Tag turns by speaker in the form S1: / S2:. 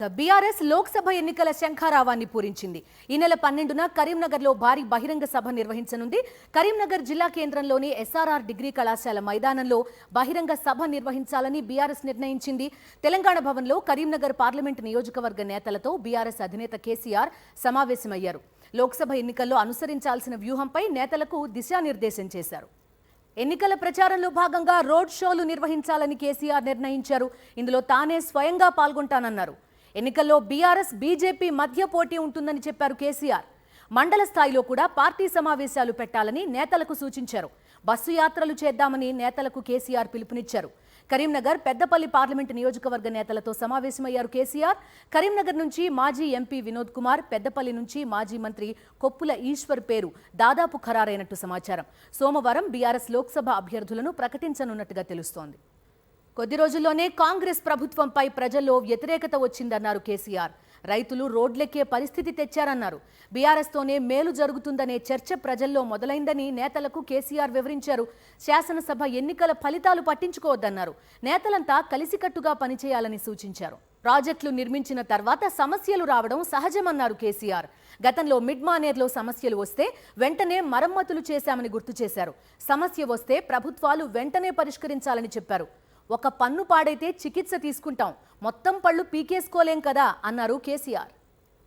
S1: BRS Lok Sabha ఎన్నికల శంఖారావాన్ని పూరించింది. ఈ నెల 12న కరీంనగర్లో భారీ బహిరంగ సభ నిర్వహించనుంది. కరీంనగర్ జిల్లా కేంద్రంలోని ఎస్ఆర్ఆర్ డిగ్రీ కళాశాల మైదానంలో బహిరంగ సభ నిర్వహించాలని బీఆర్ఎస్ నిర్ణయించింది. తెలంగాణ భవన్లో కరీంనగర్ పార్లమెంటు నియోజకవర్గ నేతలతో బీఆర్ఎస్ అధినేత కేసీఆర్ సమావేశమయ్యారు. లోక్సభ ఎన్నికల్లో అనుసరించాల్సిన వ్యూహంపై నేతలకు దిశానిర్దేశం చేశారు. ఎన్నికల ప్రచారంలో భాగంగా రోడ్ షోలు నిర్వహించాలని కేసీఆర్ నిర్ణయించారు. ఇందులో తానే స్వయంగా పాల్గొంటానన్నారు. ఎన్నికల్లో బీఆర్ఎస్ బీజేపీ మధ్య పోటీ ఉంటుందని చెప్పారు కేసీఆర్. మండల స్థాయిలో కూడా పార్టీ సమావేశాలు పెట్టాలని నేతలకు సూచించారు. బస్సు యాత్రలు చేద్దామని నేతలకు కేసీఆర్ పిలుపునిచ్చారు. కరీంనగర్ పెద్దపల్లి పార్లమెంటు నియోజకవర్గ నేతలతో సమావేశమయ్యారు కేసీఆర్. కరీంనగర్ నుంచి మాజీ ఎంపీ వినోద్ కుమార్, పెద్దపల్లి నుంచి మాజీ మంత్రి కొప్పుల ఈశ్వర్ పేరు దాదాపు ఖరారైనట్టు సమాచారం. సోమవారం బీఆర్ఎస్ లోక్సభ అభ్యర్థులను ప్రకటించనున్నట్టుగా తెలుస్తోంది. కొద్ది రోజుల్లోనే కాంగ్రెస్ ప్రభుత్వంపై ప్రజల్లో వ్యతిరేకత వచ్చిందన్నారు కేసీఆర్. రైతులు రోడ్లెక్కే పరిస్థితి తెచ్చారన్నారు. బీఆర్ఎస్తోనే మేలు జరుగుతుందనే చర్చ ప్రజల్లో మొదలైందని నేతలకు కేసీఆర్ వివరించారు. శాసనసభ ఎన్నికల ఫలితాలు పట్టించుకోవద్దన్నారు. నేతలంతా కలిసికట్టుగా పనిచేయాలని సూచించారు. ప్రాజెక్టులు నిర్మించిన తర్వాత సమస్యలు రావడం సహజమన్నారు కేసీఆర్. గతంలో మిడ్ మానేర్లో సమస్యలు వస్తే వెంటనే మరమ్మతులు చేశామని గుర్తు చేశారు. సమస్య వస్తే ప్రభుత్వాలు వెంటనే పరిష్కరించాలని చెప్పారు. ఒక పన్ను పాడైతే చికిత్స తీసుకుంటాం, మొత్తం పళ్ళు పీకేసుకోలేం కదా అన్నారు కేసీఆర్.